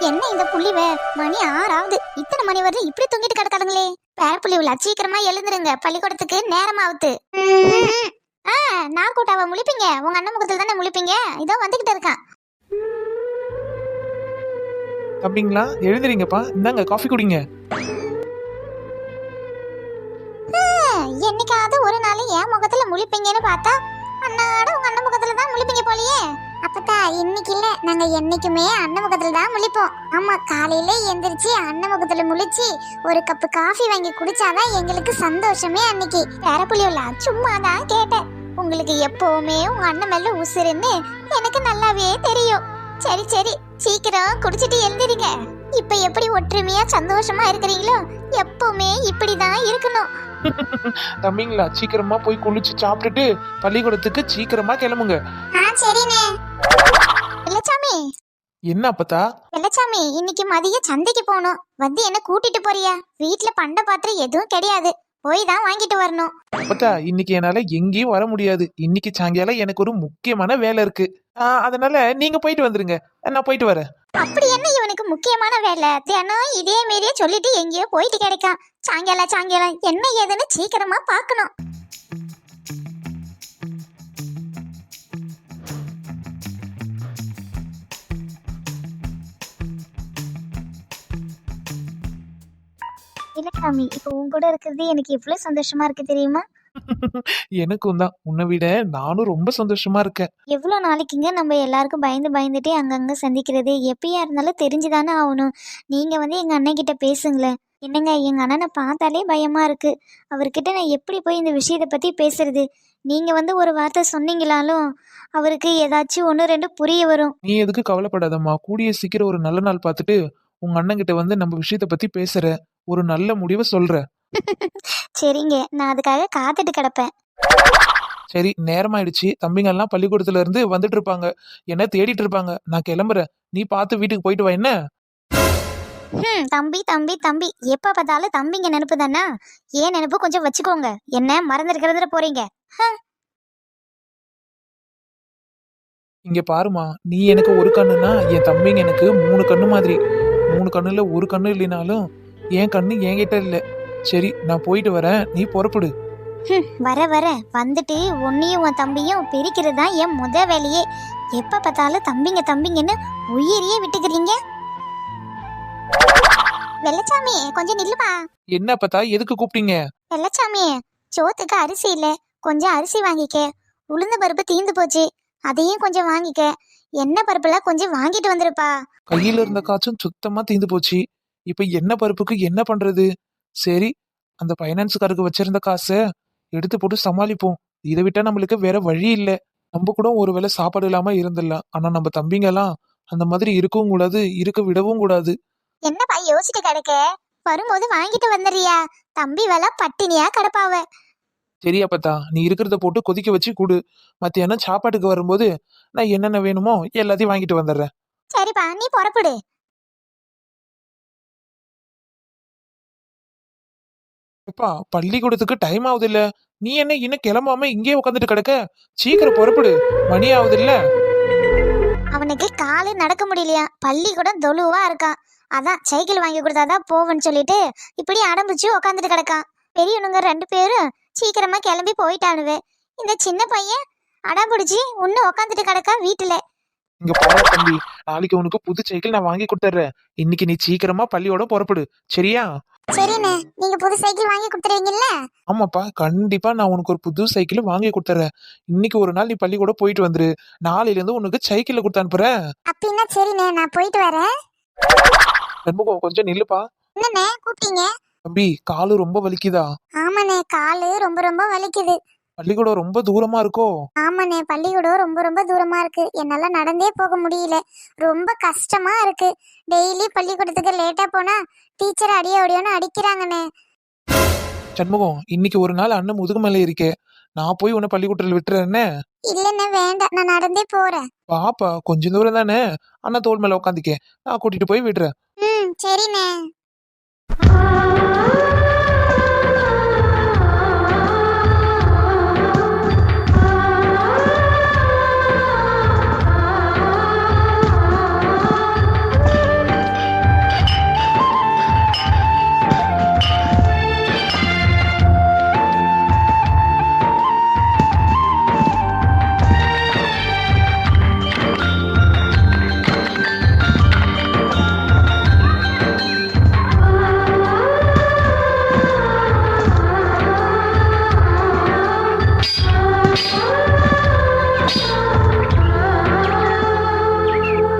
என்ன இந்த புள்ளிவ மணி 6 இத்தனை மணி வரை இப்படி தூங்கிட்டு கிடக்காதுங்களே. பேர புள்ளிவுல சீக்கிரமா எழுந்துருங்க, பள்ளிக்கூடத்துக்கு நேரம் ஆகுது. நான் கூட்டாவ முழிப்பீங்க, உங்க அண்ணன் முகத்துல தானே முழிப்பீங்க. இதோ வந்துகிட்டு இருக்கான். அப்படிங்களா? எழுந்துறீங்கப்பா, இந்தாங்க காஃபி குடிங்க. என்னைக்காவது ஒரு நாள் என் முகத்துல முழிப்பீங்கன்னு பார்த்தா அண்ணாட உங்க அண்ணன் முகத்துல தான் முழிப்பீங்க போலியே. அப்பதா இன்னைக்கு இல்ல, நாங்க என்னைக்குமே அண்ணன் முகத்துல தான் முழிப்போம். ஆமா, காலையில எந்திரிச்சு அண்ணன் முகத்துல முழிச்சு ஒரு கப்பு காஃபி வாங்கி குடிச்சாதான் எங்களுக்கு சந்தோஷமே. அன்னைக்கு வேற புள்ளியுள்ள சும்மா தான் கேட்டேன். உங்களுக்கு எப்பவுமே உங்க அண்ணன் மேல உசுருன்னு எனக்கு நல்லாவே தெரியும். சரி சரி, சீக்கிரம் குடிச்சிட்டு எழுந்திருங்க. இப்ப எப்படி ஒற்றுமையா சந்தோஷமா இருக்கிறீங்களோ எப்பவுமே இப்படிதான் இருக்கணும். தம்பிங்களா, சீக்கிரமா போய் குளிச்சு சாப்பிட்டுட்டு பள்ளிக்கூடத்துக்கு சீக்கிரமா கிளம்புங்க. சரிண்ணே. வெள்ளச்சாமி. என்ன அப்பத்தா? வெள்ளச்சாமி, இன்னைக்கு மதிய சந்தைக்கு போகணும். வந்து என்ன கூட்டிட்டு போறியா? வீட்டுல பண்ட பாத்திரம் எதுவும் கிடையாது, போய் தான் வாங்கிட்டு வரணும். அப்பத்தா, இன்னைக்கு என்னால எங்கேயும் வர முடியாது. இன்னைக்கு சாயங்காலம் எனக்கு ஒரு முக்கியமான வேலை இருக்கு. அதனால நீங்க போயிட்டு வந்துருங்க, நான் போயிட்டு வரேன். அப்படி என்ன இவனுக்கு முக்கியமான வேலை? தினம் இதே மாரியே சொல்லிட்டு எங்கேயோ போயிட்டு கிடைக்கான். சாயங்காலம் என்ன ஏதுன்னு சீக்கிரமா பாக்கணும். இல்ல சாமி, இப்போ உன் கூட இருக்கிறது எனக்கு எவ்வளவு சந்தோஷமா இருக்கு தெரியுமா? எனக்கும் தான். உன்னை விட நானும் ரொம்ப சந்தோஷமா இருக்கேன். எவ்வளவு நாளைக்குங்க நம்ம எல்லாருக்கும் பயந்துட்டே அங்கங்க சந்திக்கிறது? எப்பயா இருந்தாலும் தெரிஞ்சுதானே ஆகணும். நீங்க வந்து எங்க அண்ணன் கிட்ட பேசுங்களேன். என்னங்க, எங்க அண்ணனை பார்த்தாலே பயமா இருக்கு. அவர்கிட்ட நான் எப்படி போய் இந்த விஷயத்தை பத்தி பேசுறது? நீங்க வந்து ஒரு வார்த்தை சொன்னீங்களாலும் அவருக்கு ஏதாச்சும் 1-2 புரிய வரும். நீ எதுக்கு கவலைப்படாதம்மா, கூடிய சீக்கிரம் ஒரு நல்ல நாள் பார்த்துட்டு உங்க அண்ணன் கிட்ட வந்து நம்ம விஷயத்த பத்தி பேசுற, ஒரு நல்ல முடிவை சொல்ற. சரிங்க, நான் அதுக்காக காத்துட்டு கிடப்பேன். சரி, நேரமாயிடுச்சு. தம்பிங்க எல்லாம் பள்ளிக்கூடத்துல இருந்து வந்துட்டு இருப்பாங்க, என்ன தேடிட்டு இருப்பாங்க. நான் கிளம்புறேன், நீ பார்த்து வீட்டுக்கு போயிட்டு வா. என்ன தம்பி தம்பி தம்பி, எப்ப பார்த்தாலும் தம்பிங்க நினைப்பு தானா? ஏன் நினைப்பு கொஞ்சம் வச்சுக்கோங்க. என்ன மறந்துருக்கிறதுல போறீங்க? இங்க பாருமா, நீ எனக்கு ஒரு கண்ணுனா என் தம்பிங்க எனக்கு 3 கண்ணு மாதிரி. 3 கண்ணுல ஒரு கண்ணு இல்லைனாலும் என் கண்ணு என்கிட்ட இல்ல. சரி, நான் போயிட்டு வரேன், நீ புறப்படு. வர வர வந்துட்டு உன்னையும் உன் தம்பியும் பிரிக்கிறது தான் என் முத வேலையே. எப்ப பார்த்தாலும் தம்பிங்க தம்பிங்கன்னு உயிரியே விட்டுக்கிறீங்க. வெள்ளச்சாமி, கொஞ்சம் நில்லுமா. என்ன பார்த்தா, எதுக்கு கூப்பிட்டீங்க? வெள்ளச்சாமி, சோத்துக்கு அரிசி இல்ல, கொஞ்சம் அரிசி வாங்கிக்க. உளுந்த பருப்பு தீந்து போச்சு, அதையும் கொஞ்சம் வாங்கிக்க. எண்ணெய் பருப்புலாம் கொஞ்சம் வாங்கிட்டு வந்துருப்பா. கையில இருந்த காசும் சுத்தமா தீந்து போச்சு. இப்ப என்ன பருப்புக்கு என்ன பண்றது? சரி, அந்த பைனான்ஸ்காருக்கு வச்சிருந்த காசை எடுத்து போட்டு சமாளிப்போம். இதை விட்டா நம்மளுக்கு வேற வழி இல்ல. நம்ம கூட ஒருவேளை சாப்பாடு இல்லாம இருந்துடலாம், ஆனா நம்ம தம்பிங்க எல்லாம் அந்த மாதிரி இருக்கவும் கூடாது, இருக்க விடவும் கூடாது. என்னப்பா யோசிச்சுட்டு கிடக்க? வரும்போது வாங்கிட்டு வந்துறியா? தம்பி வேலை பட்டினியா கிடப்பாவ. சரியாப்பத்தா, நீ இருக்கிறத போட்டு கொதிக்க வச்சு கூடு. மத்தியானம் சாப்பாட்டுக்கு வரும்போது நான் என்னென்ன வேணுமோ எல்லாத்தையும் வாங்கிட்டு வந்துடுறேன். சரிப்பா, நீ புறப்படு. அப்பா, பள்ளிக்கூடத்துக்கு டைம் ஆகுது இல்ல, நீ என்ன இன்னும் கிளம்பாம இங்கே உட்காந்துட்டு கிடக்க? சீக்கிரம் புறப்படு, மணி ஆகுது இல்ல. அவனுக்கு காலு நடக்க முடியலையா, பள்ளிக்கூடம் தொழுவா இருக்கான். அதான் சைக்கிள் வாங்கி கொடுத்தாதான் போவன்னு சொல்லிட்டு இப்படி அடம்பிச்சு உக்காந்துட்டு கிடக்கான். பெரியவனுங்க 2 பேரும் சீக்கிரமா கிளம்பி போயிட்டானுவே. இந்த சின்ன பையன் அடம் பிடிச்சி இன்னும் உக்காந்துட்டு கிடக்கா வீட்டுல. இங்க பாரு தம்பி, நாளைக்கு உனக்கு புது சைக்கிள் நான் வாங்கி கொடுத்துட்றேன். இன்னைக்கு நீ சீக்கிரமா பள்ளியோட புறப்படு, சரியா? சரிண்ணே, நீங்க புது சைக்கிள் வாங்கி கொடுத்துருவீங்கல்ல? ஆமாப்பா, கண்டிப்பா நான் உனக்கு ஒரு புது சைக்கிள் வாங்கி கொடுத்துறேன். இன்னைக்கு ஒரு நாள் நீ பள்ளிக்கூட போயிட்டு வந்துரு, நாளையில இருந்து உனக்கு சைக்கிள் கொடுத்து அனுப்புறேன். அப்படின்னா சரிண்ணே, நான் போயிட்டு வரேன். சண்முகம், கொஞ்சம் நில்லுப்பா. என்னண்ணே கூப்பிட்டீங்க? தம்பி, காலு ரொம்ப வலிக்குதா? ஆமாண்ணே, காலு ரொம்ப வலிக்குது. பள்ளிக்கூடம் ரொம்ப தூரமா இருக்கோ? ஆமாண்ணே, பள்ளிக்கூடம் ரொம்ப தூரமா இருக்கு. என்னால நடந்தே போக முடியல, ரொம்ப கஷ்டமா இருக்கு. டெய்லி பள்ளிக்கூடத்துக்கு லேட்டா போனா டீச்சர் அடியோடியோன்னு அடிக்கிறாங்கண்ணே. சண்முகம், இன்னைக்கு ஒரு நாள் அண்ணன் முதுகு மேல இருக்கே, நான் போய் உன்னை பள்ளிக்கூடத்துல விட்டுறேன்னு. இல்லண்ணே, வேண்டாம், நான் நடந்தே போறேன். பாப்பா, கொஞ்சம் தூரம் தானே, அண்ணா தோள் மேல உட்காந்துக்க, நான் கூட்டிட்டு போய் விடுறேன். சரிண்ணே.